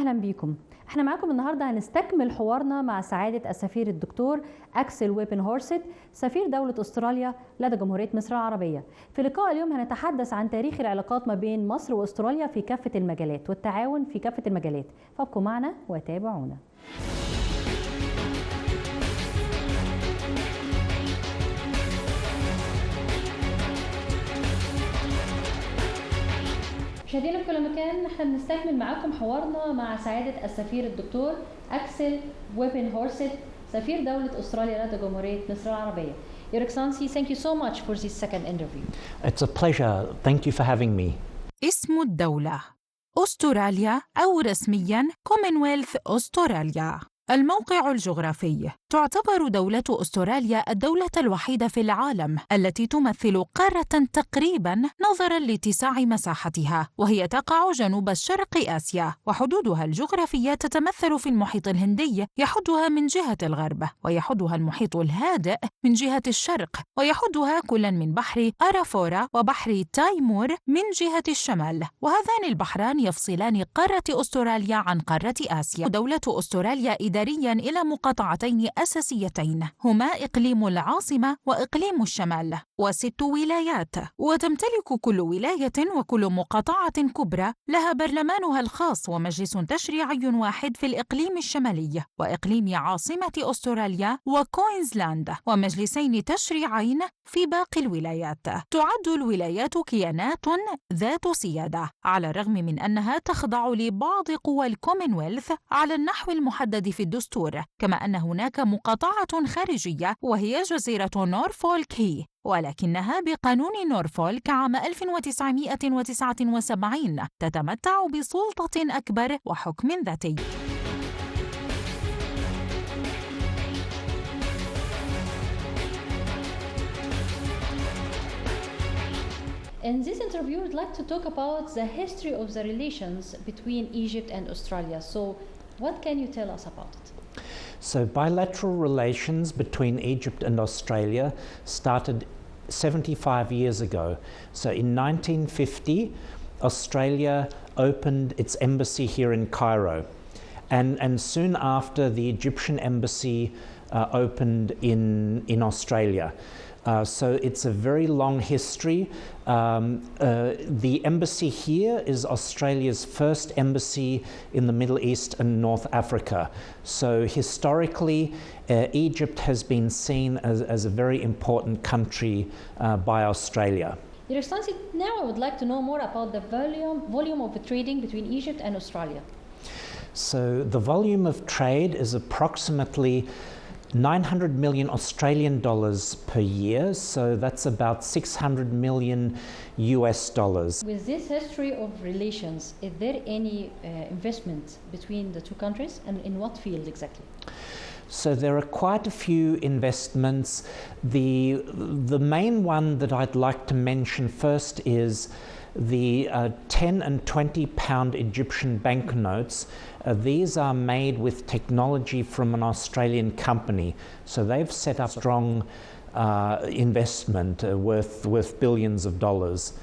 أهلا بيكم. احنا معاكم النهاردة هنستكمل حوارنا مع سعادة السفير الدكتور أكسل وابنهورست سفير دولة استراليا لدى جمهورية مصر العربية. في لقاء اليوم هنتحدث عن تاريخ العلاقات ما بين مصر واستراليا في كافة المجالات والتعاون في كافة المجالات، فابقوا معنا وتابعونا. مشاهدينا في كل مكان، احنا بنستكمل معاكم حوارنا مع سعادة السفير الدكتور أكسل وابنهورست سفير دولة أستراليا لدى جمهورية مصر العربية. Your Excellency, thank you so much for this second interview. It's a pleasure. Thank you for having me. اسم الدولة أستراليا أو رسمياً كومنولث أستراليا. الموقع الجغرافي: تعتبر دولة أستراليا الدولة الوحيدة في العالم التي تمثل قارة تقريباً نظراً لاتساع مساحتها، وهي تقع جنوب الشرق آسيا، وحدودها الجغرافية تتمثل في المحيط الهندي يحدها من جهة الغرب، ويحدها المحيط الهادئ من جهة الشرق، ويحدها كل من بحر أرافورا وبحر تايمور من جهة الشمال، وهذان البحران يفصلان قارة أستراليا عن قارة آسيا. دولة أستراليا إدارياً إلى مقاطعتين أساسيتين، هما إقليم العاصمة وإقليم الشمال، و6 ولايات، وتمتلك كل ولاية وكل مقاطعة كبرى لها برلمانها الخاص ومجلس تشريعي واحد في الإقليم الشمالي وإقليم عاصمة أستراليا وكوينزلاند، ومجلسين تشريعين في باقي الولايات. تعد الولايات كيانات ذات سيادة، على الرغم من أنها تخضع لبعض قوى الكومنولث على النحو المحدد في الدستور، كما أن هناك مقاطعة خارجية وهي جزيرة نورفولك هي، ولكنها بقانون نورفولك عام 1979 تتمتع بسلطة أكبر وحكم ذاتي. In this interview, we'd like to talk about the history of the relations between Egypt and Australia. So, what can you tell us about it? So bilateral relations between Egypt and Australia started 75 years ago. So in 1950, Australia opened its embassy here in Cairo. And soon after, the Egyptian embassy opened in Australia. So it's a very long history. The embassy here is Australia's first embassy in the Middle East and North Africa. So historically, Egypt has been seen as a very important country by Australia. Your Excellency, now I would like to know more about the volume of the trading between Egypt and Australia. So the volume of trade is approximately 900 million Australian dollars per year, so that's about 600 million US dollars. With this history of relations, is there any investment between the two countries, and in what field exactly? So there are quite a few investments. The main one that I'd like to mention first is the 10 and 20 pound Egyptian banknotes. These are made with technology from an Australian company. So they've set up strong investment worth billions of dollars.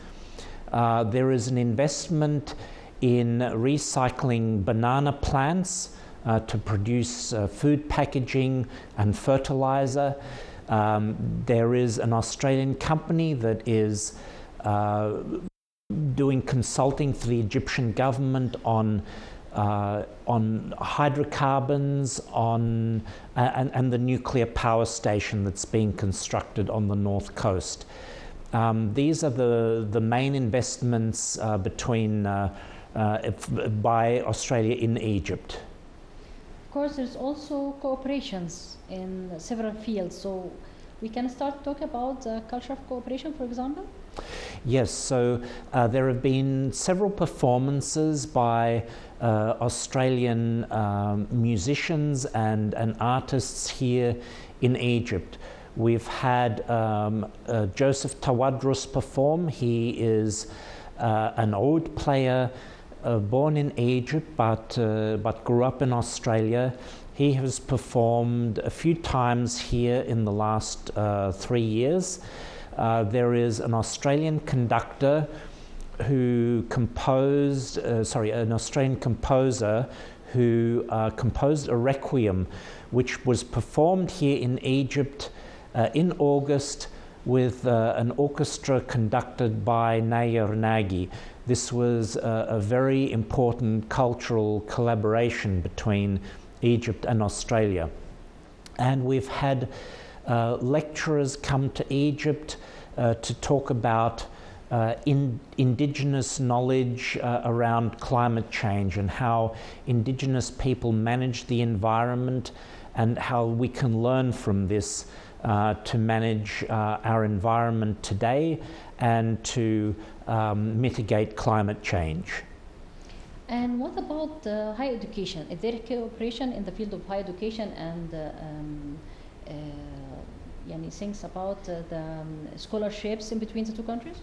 There is an investment in recycling banana plants to produce food packaging and fertilizer. There is an Australian company that is doing consulting for the Egyptian government on hydrocarbons, and the nuclear power station that's being constructed on the north coast. These are the main investments by Australia in Egypt. Of course, there's also cooperations in several fields. So we can start talking about the culture of cooperation, for example. Yes, so there have been several performances by Australian musicians and artists here in Egypt. We've had Joseph Tawadros perform. He is an oud player born in Egypt but grew up in Australia. He has performed a few times here in the last 3 years. There is an Australian conductor who composed, an Australian composer who composed a requiem which was performed here in Egypt in August with an orchestra conducted by Nayar Nagy. This was a very important cultural collaboration between Egypt and Australia. And we've had lecturers come to Egypt to talk about indigenous knowledge around climate change and how indigenous people manage the environment and how we can learn from this to manage our environment today and to mitigate climate change. And what about higher education? Is there cooperation in the field of higher education and things about the scholarships in between the two countries?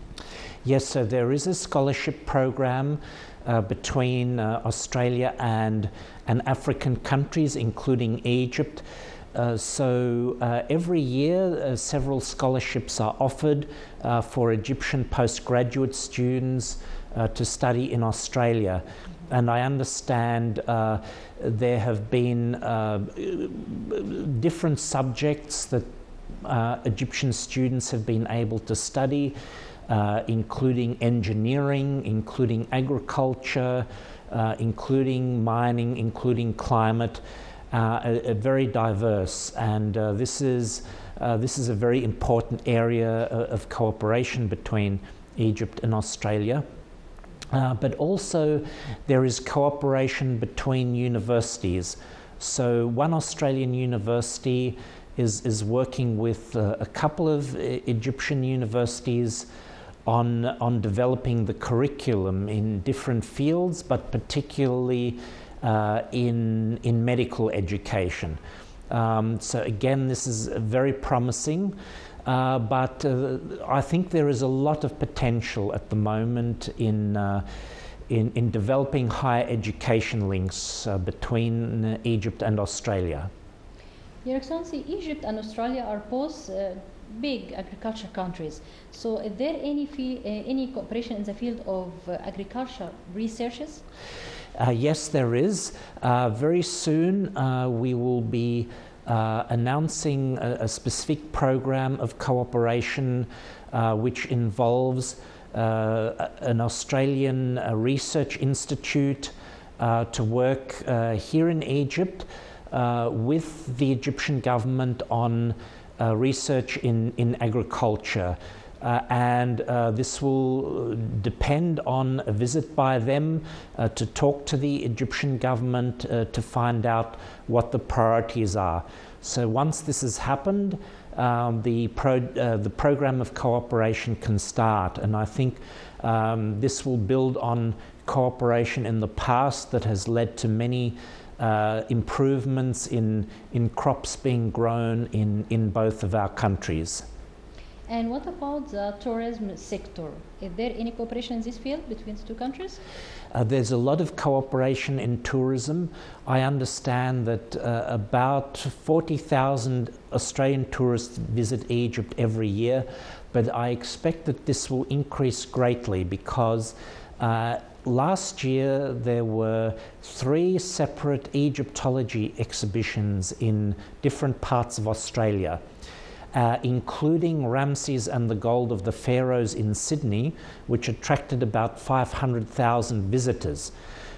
Yes, so there is a scholarship program between Australia and African countries, including Egypt. Every year several scholarships are offered for Egyptian postgraduate students to study in Australia. And I understand there have been different subjects that Egyptian students have been able to study, including engineering, including agriculture, including mining, including climate, very diverse. And this is a very important area of cooperation between Egypt and Australia. But also there is cooperation between universities. So one Australian university is working with a couple of Egyptian universities on developing the curriculum in different fields, but particularly in medical education. So again, this is very promising. But I think there is a lot of potential at the moment in developing higher education links between Egypt and Australia. Your Excellency, Egypt and Australia are both big agriculture countries. So is there any cooperation in the field of agriculture researches? Yes, there is. Very soon we will be announcing a specific program of cooperation which involves an Australian research institute to work here in Egypt with the Egyptian government on research in agriculture. And this will depend on a visit by them to talk to the Egyptian government to find out what the priorities are. So once this has happened, the program of cooperation can start. And I think this will build on cooperation in the past that has led to many improvements in crops being grown in both of our countries. And what about the tourism sector? Is there any cooperation in this field between the two countries? There's a lot of cooperation in tourism. I understand that about 40,000 Australian tourists visit Egypt every year, but I expect that this will increase greatly because last year there were 3 separate Egyptology exhibitions in different parts of Australia. Including Ramses and the Gold of the Pharaohs in Sydney, which attracted about 500,000 visitors.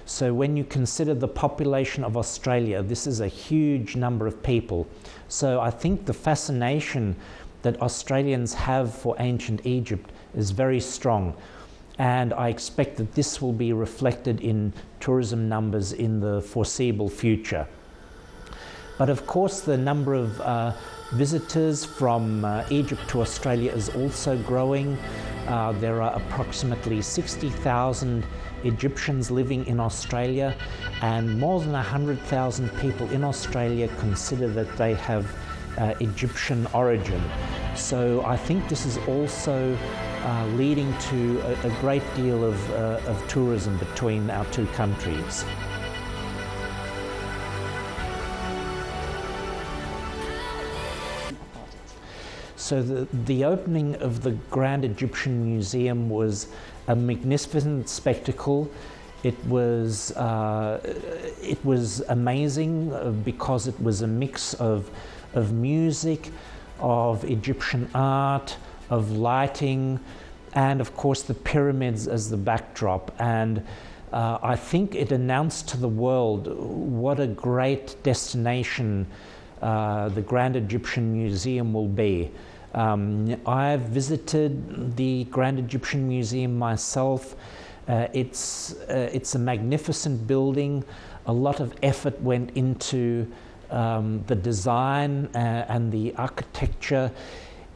So when you consider the population of Australia, this is a huge number of people. So I think the fascination that Australians have for ancient Egypt is very strong. And I expect that this will be reflected in tourism numbers in the foreseeable future. But of course, the number of visitors from Egypt to Australia is also growing. There are approximately 60,000 Egyptians living in Australia, and more than 100,000 people in Australia consider that they have Egyptian origin. So I think this is also leading to a great deal of tourism between our two countries. So the opening of the Grand Egyptian Museum was a magnificent spectacle. It was amazing because it was a mix of music, of Egyptian art, of lighting, and of course the pyramids as the backdrop. And I think it announced to the world what a great destination the Grand Egyptian Museum will be. I've visited the Grand Egyptian Museum myself. It's a magnificent building. A lot of effort went into the design and the architecture.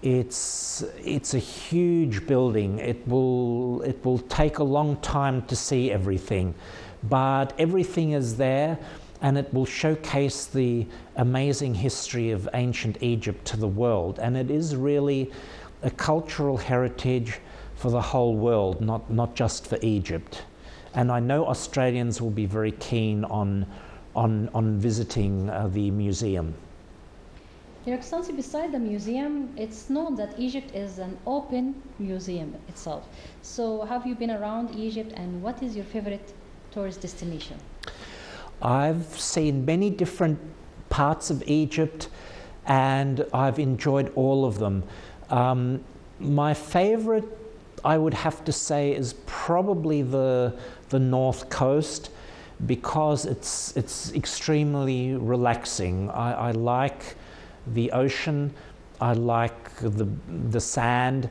It's a huge building. It will take a long time to see everything, but everything is there, and it will showcase the amazing history of ancient Egypt to the world. And it is really a cultural heritage for the whole world, not just for Egypt. And I know Australians will be very keen on visiting the museum. Your Excellency, beside the museum, it's known that Egypt is an open museum itself. So have you been around Egypt, and what is your favorite tourist destination? I've seen many different parts of Egypt, and I've enjoyed all of them. My favorite, I would have to say, is probably the north coast, because it's extremely relaxing. I like the ocean, I like the sand,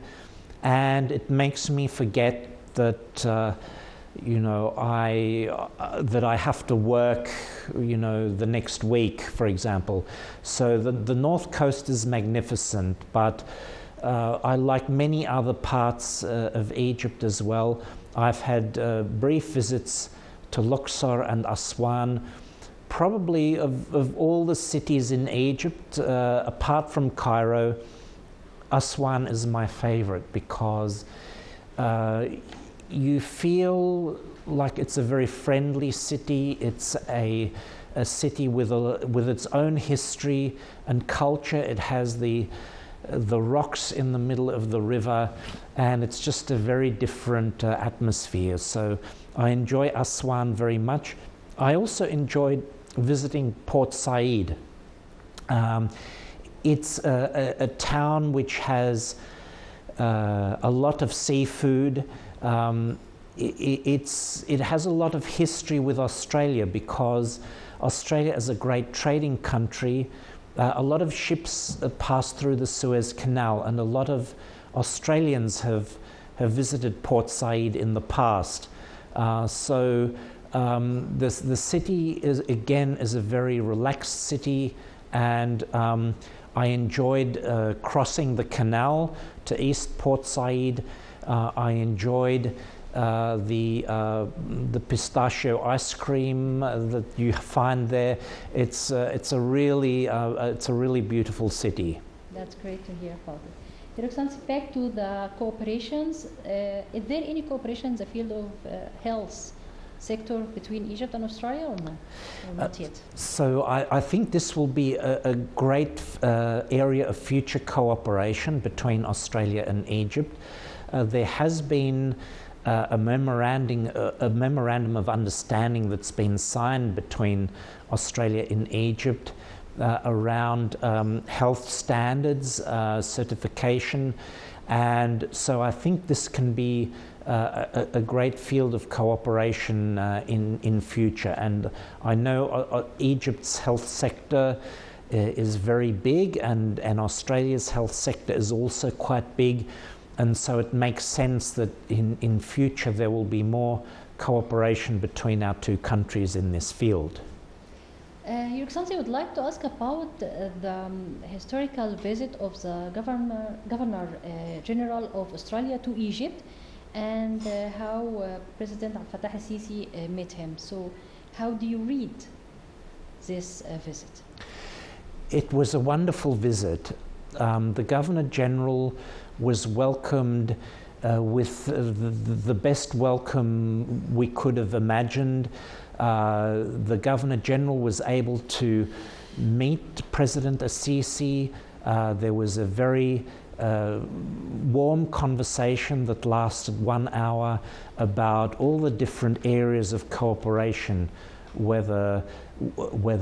and it makes me forget that you know, that I have to work, you know, the next week, for example. So the north coast is magnificent, but I like many other parts of Egypt as well. I've had brief visits to Luxor and Aswan. Probably of all the cities in Egypt, apart from Cairo, Aswan is my favorite, because you feel like it's a very friendly city. It's a city with its own history and culture. It has the rocks in the middle of the river, and it's just a very different atmosphere. So I enjoy Aswan very much. I also enjoyed visiting Port Said. It's a town which has a lot of seafood. It has a lot of history with Australia, because Australia is a great trading country. A lot of ships pass through the Suez Canal, and a lot of Australians have visited Port Said in the past. So the city is a very relaxed city, and I enjoyed crossing the canal to East Port Said. I enjoyed the pistachio ice cream that you find there. It's a really beautiful city. That's great to hear about it. Your Excellency, back to the cooperations. Is there any cooperation in the field of health sector between Egypt and Australia, or no? Or not yet? So I think this will be a great area of future cooperation between Australia and Egypt. There has been a memorandum of understanding that's been signed between Australia and Egypt around health standards, certification, and so I think this can be a great field of cooperation in future. And I know Egypt's health sector is very big, and Australia's health sector is also quite big. And so it makes sense that in future there will be more cooperation between our two countries in this field. Your Excellency, I would like to ask about the historical visit of the Governor General of Australia to Egypt, and how President Abdel Fattah al-Sisi met him. So how do you read this visit? It was a wonderful visit. The Governor General was welcomed with the best welcome we could have imagined. The Governor General was able to meet President al-Sisi. There was a very warm conversation that lasted 1 hour about all the different areas of cooperation, whether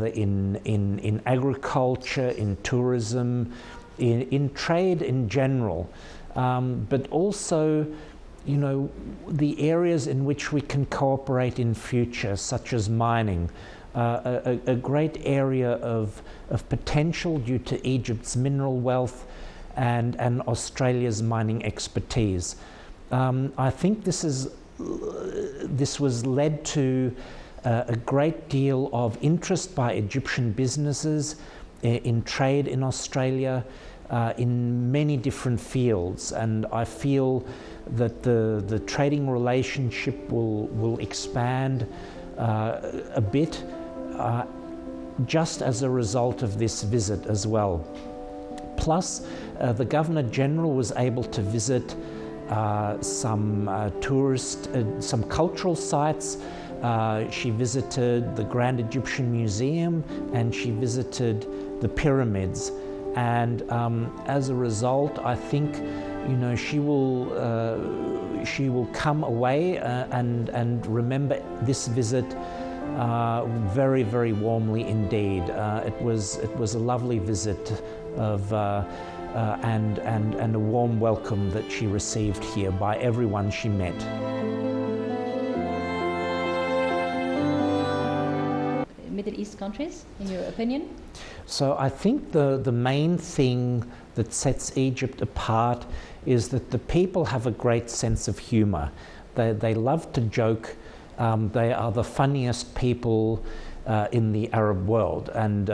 in agriculture, in tourism, in trade in general, but also, you know, the areas in which we can cooperate in future, such as mining, a great area of potential due to Egypt's mineral wealth and Australia's mining expertise. I think this was led to a great deal of interest by Egyptian businesses in trade in Australia, in many different fields, and I feel that the trading relationship will expand a bit just as a result of this visit as well. Plus, the Governor-General was able to visit some some cultural sites. She visited the Grand Egyptian Museum and she visited the pyramids. And as a result, I think, you know, she will come away and remember this visit very, very warmly indeed. It was a lovely visit of and a warm welcome that she received here by everyone she met. Middle East countries, in your opinion? So I think the main thing that sets Egypt apart is that the people have a great sense of humor. They love to joke. They are the funniest people in the Arab world, and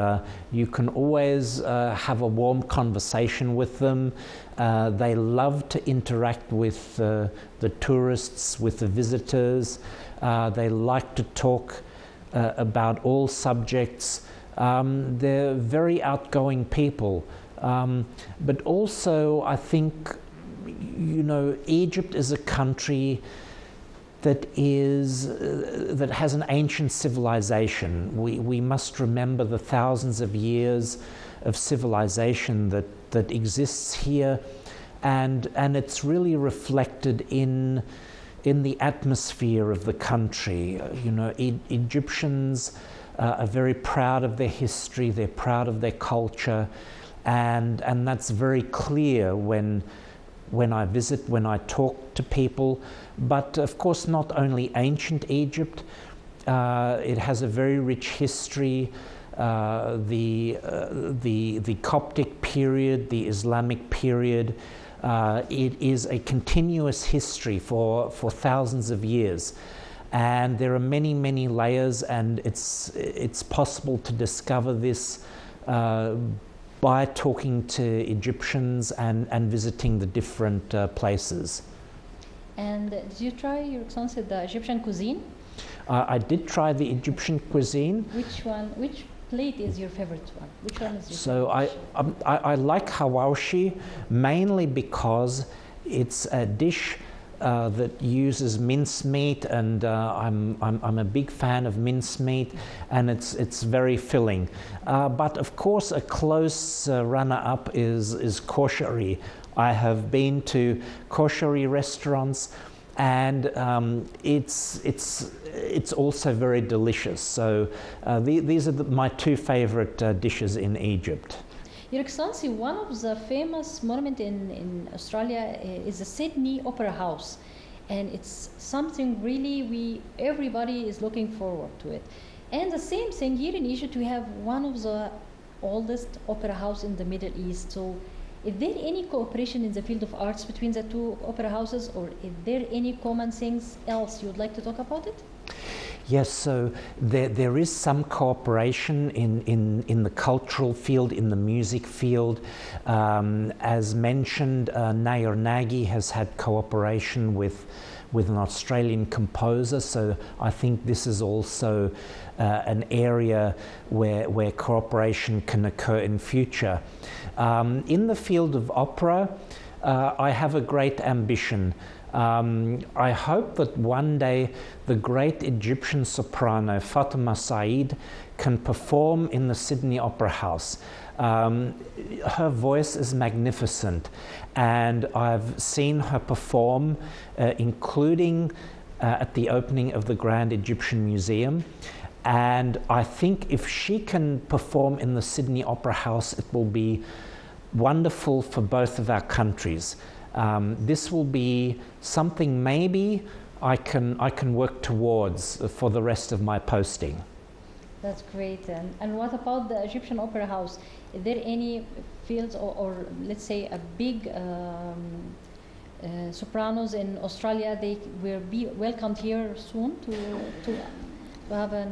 you can always have a warm conversation with them. They love to interact with the tourists, with the visitors. They like to talk about all subjects. They're very outgoing people, but also I think, you know, Egypt is a country that has an ancient civilization. We must remember the thousands of years of civilization that exists here, and it's really reflected in the atmosphere of the country. You know, Egyptians are very proud of their history, they're proud of their culture, and that's very clear when I visit, when I talk to people. But of course, not only ancient Egypt, it has a very rich history. The Coptic period, the Islamic period, it is a continuous history for thousands of years. And there are many, many layers, and it's possible to discover this by talking to Egyptians and visiting the different places. And did you try, Your Excellency, the Egyptian cuisine? I did try the Egyptian cuisine. Which one? Which plate is your favorite one? Which one is your favorite? So I like hawashi mainly because it's a dish that uses mincemeat, and I'm a big fan of mincemeat, and it's very filling. But of course, a close runner-up is koshari. I have been to koshari restaurants, and it's also very delicious. So these are my two favorite dishes in Egypt. Your Excellency, one of the famous monuments in Australia is the Sydney Opera House, and it's something really everybody is looking forward to it. And the same thing here in Egypt, we have one of the oldest opera house in the Middle East. So is there any cooperation in the field of arts between the two opera houses, or is there any common things else you would like to talk about it? Yes, so there is some cooperation in the cultural field, in the music field. As mentioned, Nair Nagy has had cooperation with an Australian composer, so I think this is also an area where cooperation can occur in future. In the field of opera, I have a great ambition. I hope that one day the great Egyptian soprano Fatima Said can perform in the Sydney Opera House. Her voice is magnificent, and I've seen her perform, including at the opening of the Grand Egyptian Museum. And I think if she can perform in the Sydney Opera House, it will be wonderful for both of our countries. This will be something maybe I can work towards for the rest of my posting. That's great. And what about the Egyptian Opera House? Is there any fields or let's say a big sopranos in Australia, they will be welcomed here soon to have a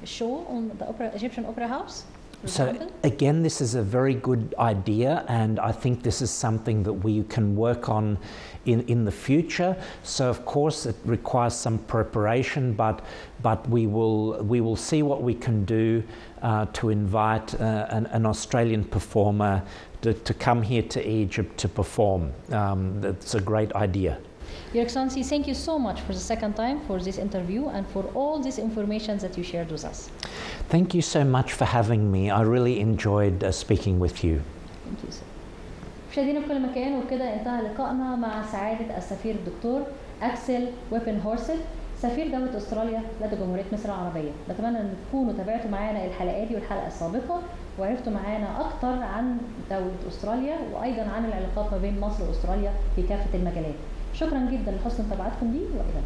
show on the Egyptian Opera House? So again, this is a very good idea, and I think this is something that we can work on in the future. So of course it requires some preparation, but we will see what we can do to invite an Australian performer to come here to Egypt to perform. That's a great idea. Your Excellency, thank you so much for the second time for this interview and for all this information that you shared with us. Thank you so much for having me. I really enjoyed speaking with you. Thank you, sir. مشاهدينا في كل مكان، وبكده انتهى لقائنا مع سعادة السفير الدكتور وابنهورست سفير دولة استراليا لدى جمهورية مصر العربية. نتمنى ان تكونوا تابعتوا معانا الحلقات دي والحلقة السابقة وعرفتوا معانا اكتر عن دولة استراليا وايضا عن العلاقات ما بين مصر واستراليا في كافة المجالات. شكرا جدا لحسن متابعتكم لي والى اللقاء.